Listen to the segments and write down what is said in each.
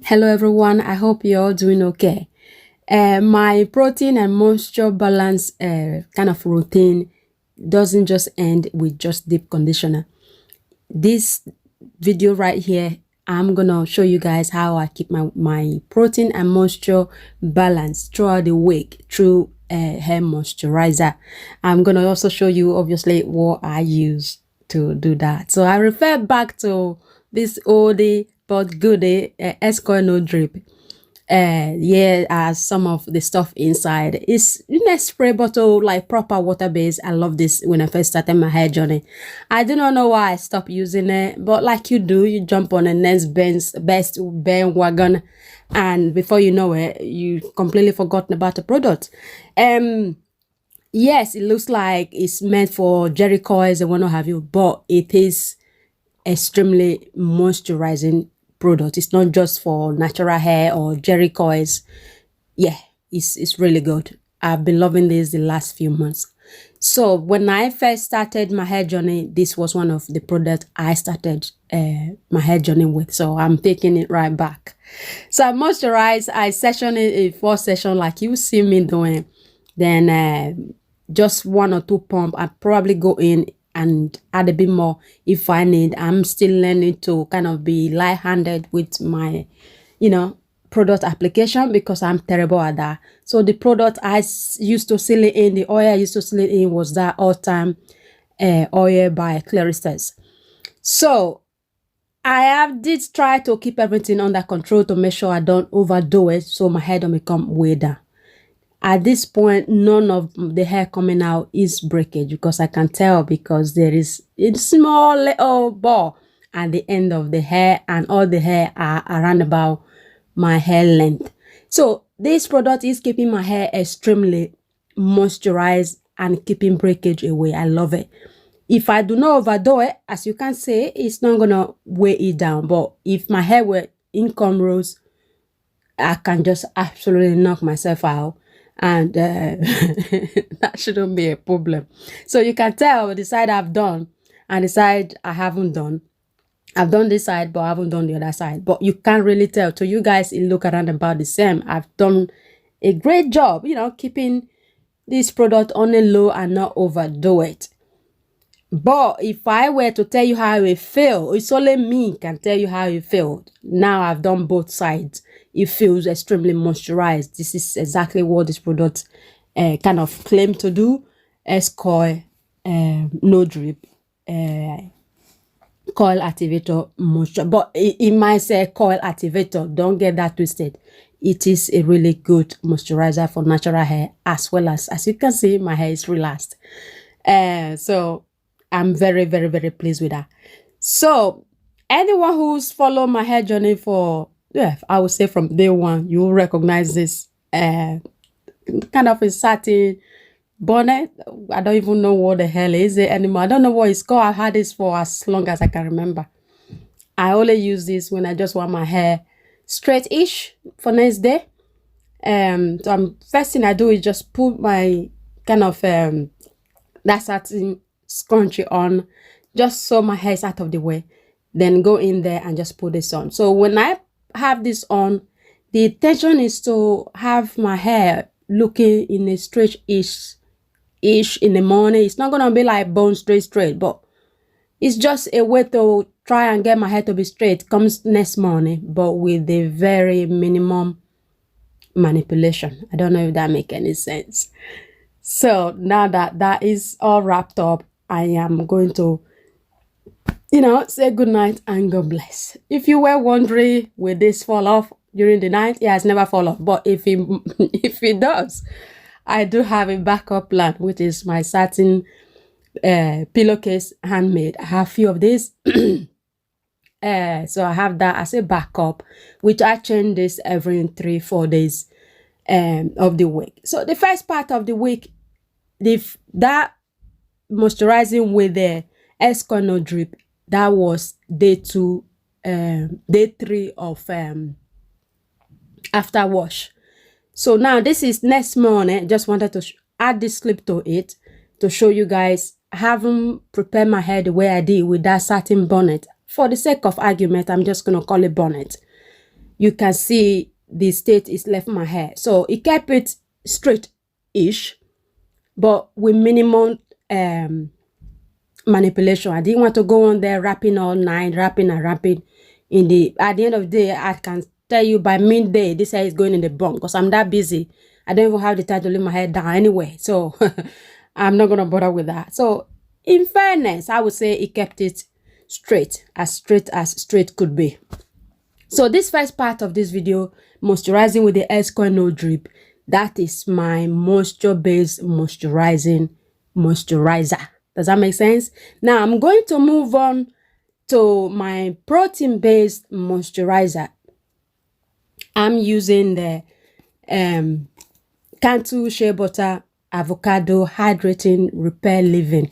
Hello everyone, I hope you're all doing okay. My protein and moisture balance kind of routine doesn't just end with just deep conditioner. This video right here, I'm gonna show you guys how I keep my protein and moisture balance throughout the week through hair moisturizer. I'm gonna also show you obviously what I use to do that. So I refer back to this oldie but goodie Scurl No drip. Some of the stuff inside is in a spray bottle, like proper water base. I love this when I first started my hair journey. I do not know why I stopped using it, but like you do, you jump on the next best bandwagon, and before you know it, you completely forgotten about the product. Yes, it looks like it's meant for jerry coils and what have you, but it is extremely moisturizing product. It's not just for natural hair or jerry coils. Yeah, it's really good. I've been loving this the last few months. So when I first started my hair journey, this was one of the products I started my hair journey with. So I'm taking it right back. So I moisturize, I session it in 4 sessions like you see me doing. Then just 1 or 2 pump, I probably go in and add a bit more if I need. I'm still learning to kind of be light-handed with my, product application because I'm terrible at that. So the product I used to seal it in, the oil I used to seal it in was that Ultime oil by kerastase. So I did try to keep everything under control to make sure I don't overdo it so my hair don't become way down. At this point, none of the hair coming out is breakage because I can tell because there is a small little ball at the end of the hair and all the hair are around about my hair length. So this product is keeping my hair extremely moisturized and keeping breakage away. I love it. If I do not overdo it, as you can see, it's not gonna weigh it down. But if my hair were in cornrows, I can just absolutely knock myself out. And that shouldn't be a problem. So you can tell the side I've done and the side I haven't done. I've done this side, but I haven't done the other side. But you can't really tell. To you guys, it look around about the same. I've done a great job, keeping this product on a low and not overdo it. But if I were to tell you how it feel, it's only me can tell you how it felt. Now I've done both sides. It feels extremely moisturized. This is exactly what this product kind of claim to do. Scurl No drip coil activator moisture, but it might say coil activator. Don't get that twisted. It is a really good moisturizer for natural hair, as well as you can see, my hair is relaxed. So I'm very, very, very pleased with that. So anyone who's followed my hair journey for, I would say from day one, you will recognize this kind of a satin bonnet. I don't even know what the hell is it anymore. I don't know what it's called. I've had this for as long as I can remember. I only use this when I just want my hair straight-ish for next day. So first thing I do is just put my kind of that satin scrunchie on, just so my hair is out of the way. Then go in there and just put this on. So when I have this on, the intention is to have my hair looking in a straight-ish in the morning. It's not gonna be like bone straight, but it's just a way to try and get my hair to be straight comes next morning, but with a very minimum manipulation. I don't know if that makes any sense. So now that is all wrapped up, I am going to say good night and God bless. If you were wondering, will this fall off during the night? Yeah, it's never fall off, but if it does, I do have a backup plan, which is my satin pillowcase handmade. I have a few of these. So I have that as a backup, which I change this every 3-4 days of the week. So the first part of the week, that moisturizing with the Scurl No drip, that was day 2, day 3 of after wash. So now this is next morning. Just wanted to add this clip to it to show you guys. I haven't prepared my hair the way I did with that satin bonnet. For the sake of argument, I'm just gonna call it bonnet. you can see the state is left my hair. So it kept it straight-ish, but with minimum manipulation. I didn't want to go on there wrapping all night, wrapping and wrapping. At the end of the day, I can tell you by midday this hair is going in the bun because I'm that busy. I don't even have the time to leave my hair down anyway, so I'm not gonna bother with that. So in fairness, I would say it kept it straight as straight could be. So this first part of this video, moisturizing with the Scurl No drip, that is my moisture-based moisturizer. Does that make sense? Now I'm going to move on to my protein-based moisturizer. I'm using the Cantu Shea Butter Avocado Hydrating Repair Leave-In.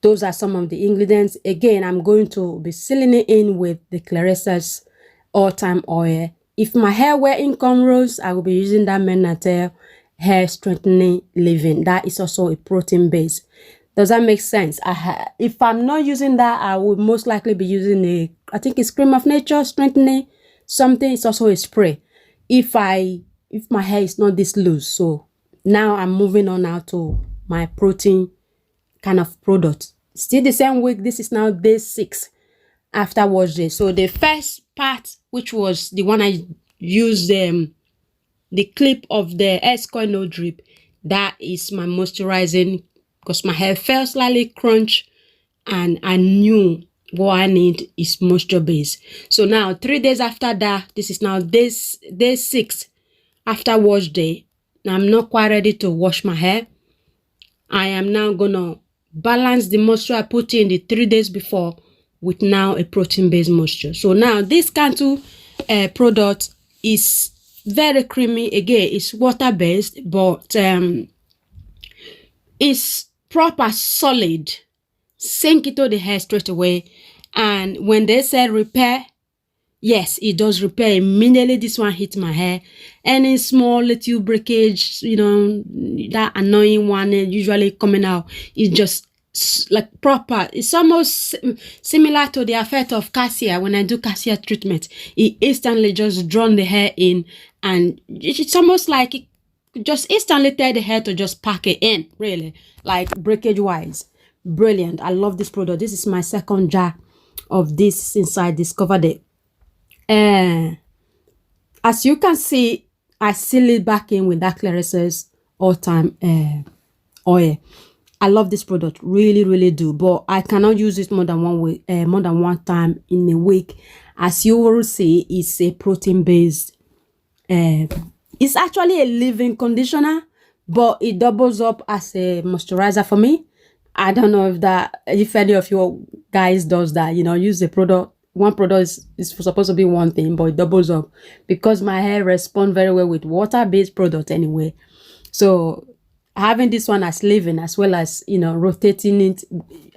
Those are some of the ingredients. Again, I'm going to be sealing it in with the Elixir Ultime oil. If my hair were in cornrows, I will be using that Men Natal hair strengthening leave-in. That is also a protein base. Does that make sense? If I'm not using that, I would most likely be using I think it's Cream of Nature strengthening something. It's also a spray. If my hair is not this loose. So now I'm moving on now to my protein kind of product. Still the same week. This is now day 6 after wash day. So the first part, which was the one I used the clip of the Scurl No drip, that is my moisturizing, because my hair felt slightly crunch and I knew what I need is moisture base. So now 3 days after that, this is now day 6 after wash day. I'm not quite ready to wash my hair. I am now gonna balance the moisture I put in the 3 days before with now a protein-based moisture. So now this Cantu product is very creamy. Again, it's water-based, but it's proper solid. Sink it to the hair straight away. And when they say repair, yes, it does repair immediately. This one hit my hair. Any small little breakage, you know, that annoying one usually coming out, is just like proper. It's almost similar to the effect of cassia. When I do cassia treatment, it instantly just drawn the hair in, and it's almost like it just instantly tell the hair to just pack it in, really, like breakage wise. Brilliant. I love this product. This is my second jar of this since I discovered it. As you can see, I seal it back in with that Elixir Ultime oil. I love this product, really do, but I cannot use it more than one time in a week. As you will see, it's a protein based. It's actually a leave-in conditioner, but it doubles up as a moisturizer for me. I don't know if any of you guys does that, you know, use the product. One product is supposed to be one thing, but it doubles up because my hair responds very well with water-based product anyway. So having this one as leave-in, as well as, you know, rotating it,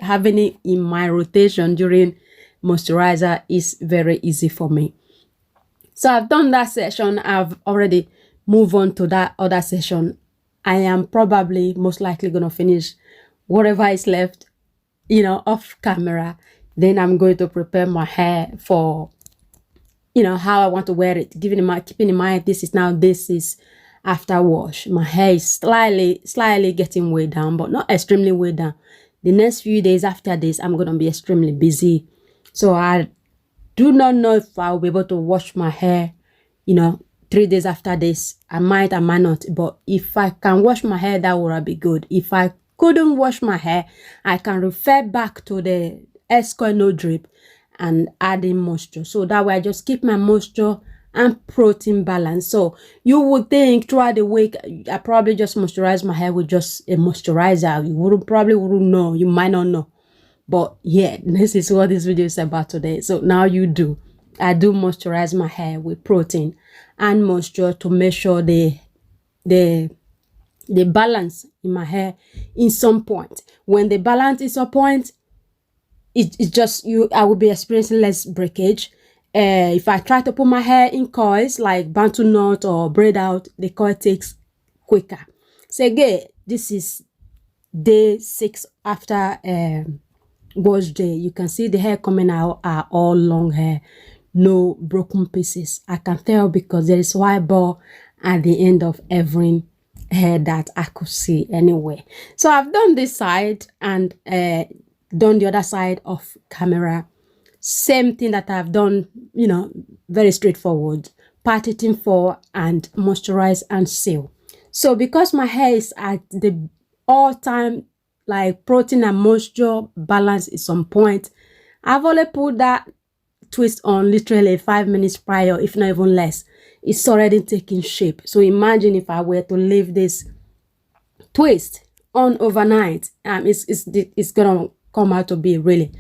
having it in my rotation during moisturizer is very easy for me. So I've done that session. I've already moved on to that other session. I am probably most likely going to finish whatever is left, you know, off camera. Then I'm going to prepare my hair for, you know, how I want to wear it. Keeping in mind, this is after wash. My hair is slightly getting way down, but not extremely way down. The next few days after this, I'm going to be extremely busy. So I do not know if I'll be able to wash my hair, you know, 3 days after this. I might not. But if I can wash my hair, that would be good. If I couldn't wash my hair, I can refer back to the Scurl No drip and add in moisture. So that way I just keep my moisture and protein balance. So you would think throughout the week I probably just moisturize my hair with just a moisturizer. You probably wouldn't know. You might not know. But yeah, this is what this video is about today. So now you do. I do moisturize my hair with protein and moisture to make sure the balance in my hair in some point. When the balance is a point, it's just I will be experiencing less breakage. If I try to put my hair in coils like bantu knot or braid out, the coil takes quicker. So again, this is day 6 after wash day. You can see the hair coming out are all long hair, no broken pieces. I can tell because there is white ball at the end of every hair that I could see anyway. So I've done this side and done the other side of camera. Same thing that I've done, you know, very straightforward. Pat it in for and moisturize and seal. So because my hair is at the all-time like protein and moisture balance is on point, I've only put that twist on literally 5 minutes prior, if not even less. It's already taking shape. So imagine if I were to leave this twist on overnight, it's gonna come out to be really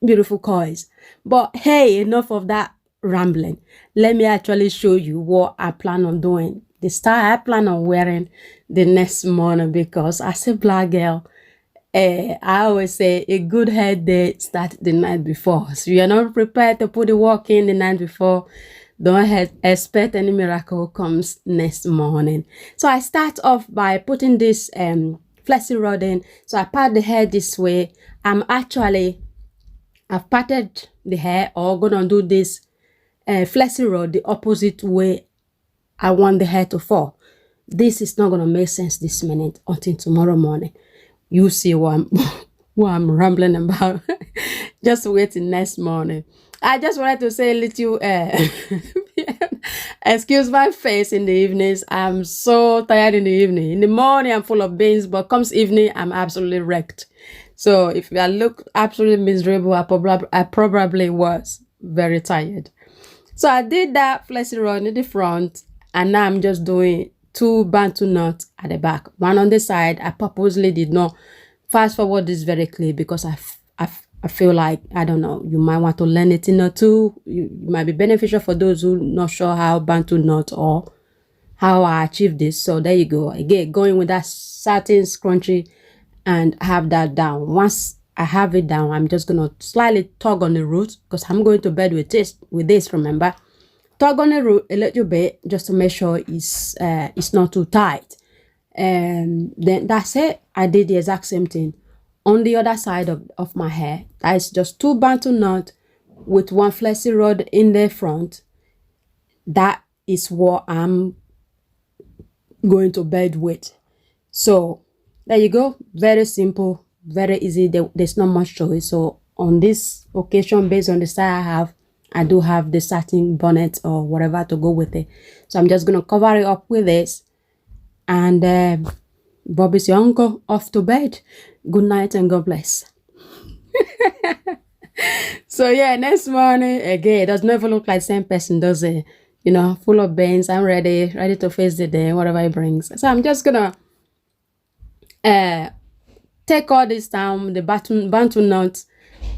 beautiful coils. But hey, enough of that rambling. Let me actually show you what I plan on doing, the style I plan on wearing the next morning, because as a black girl, I always say a good hair day starts the night before. So you're not prepared to put the work in the night before, don't expect any miracle comes next morning. So I start off by putting this flexi rod in. So I part the hair this way. I've parted the hair, or gonna do this flexi rod the opposite way I want the hair to fall. This is not gonna make sense this minute until tomorrow morning. You see what I'm rambling about. Just wait till next morning. I just wanted to say a little excuse my face in the evenings. I'm so tired in the evening. In the morning I'm full of beans, but comes evening I'm absolutely wrecked. So if I look absolutely miserable, I probably was very tired. So I did that flexi rod in the front, and now I'm just doing 2 bantu knots at the back, one on the side. I purposely did not fast forward this very clear because I feel like, I don't know, you might want to learn a thing or two. You might be beneficial for those who not sure how bantu knot or how I achieve this. So there you go. Again, going with that satin scrunchie and have that down. Once I have it down, I'm just gonna slightly tug on the root because I'm going to bed with this, remember. Tug on the root a little bit just to make sure it's not too tight. And then that's it. I did the exact same thing on the other side of my hair. That is just 2 bantu knots with 1 flexi rod in the front. That is what I'm going to bed with. So there you go. Very simple, very easy. There's not much choice. So on this occasion, based on the style I do have the satin bonnet or whatever to go with it. So I'm just gonna cover it up with this, and Bobby's your uncle off to bed. Good night and God bless. So yeah, next morning again, it does never look like the same person, does it? You know, full of beans. I'm ready to face the day, whatever it brings. So I'm just gonna take all this down, the bantu knots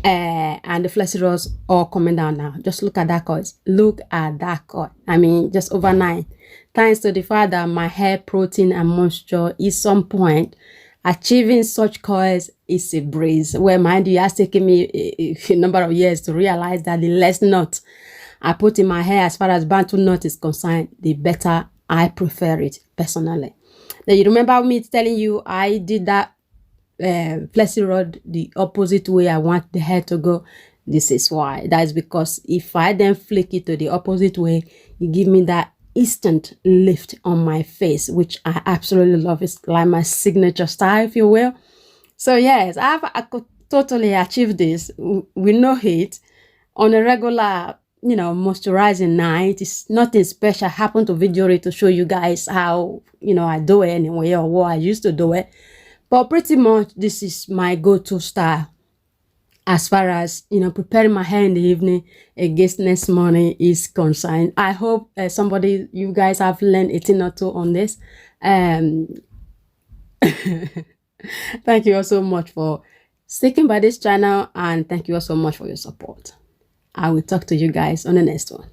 and the flexi rods all coming down now. Just look at that coils. Look at that coil. I mean, just overnight. Thanks to the fact that my hair protein and moisture is on point, achieving such coils is a breeze. Well, mind you, it has taken me a number of years to realize that the less knot I put in my hair as far as bantu knot is concerned, the better I prefer it personally. Now you remember me telling you I did that flexi rod the opposite way I want the hair to go. This is why. That is because if I then flick it to the opposite way, you give me that instant lift on my face, which I absolutely love. It's like my signature style, if you will. So yes, I could totally achieve this with no heat on a regular, you know, moisturizing night. It's nothing special. I happen to video it to show you guys how, you know, I do it anyway, or what I used to do it. But pretty much this is my go-to style as far as, you know, preparing my hair in the evening against next morning is concerned. I hope you guys have learned a thing or two on this. Thank you all so much for sticking by this channel, and thank you all so much for your support. I will talk to you guys on the next one.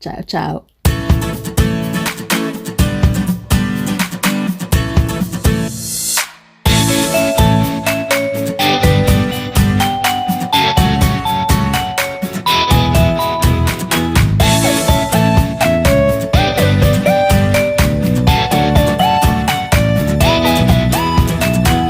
Ciao, ciao.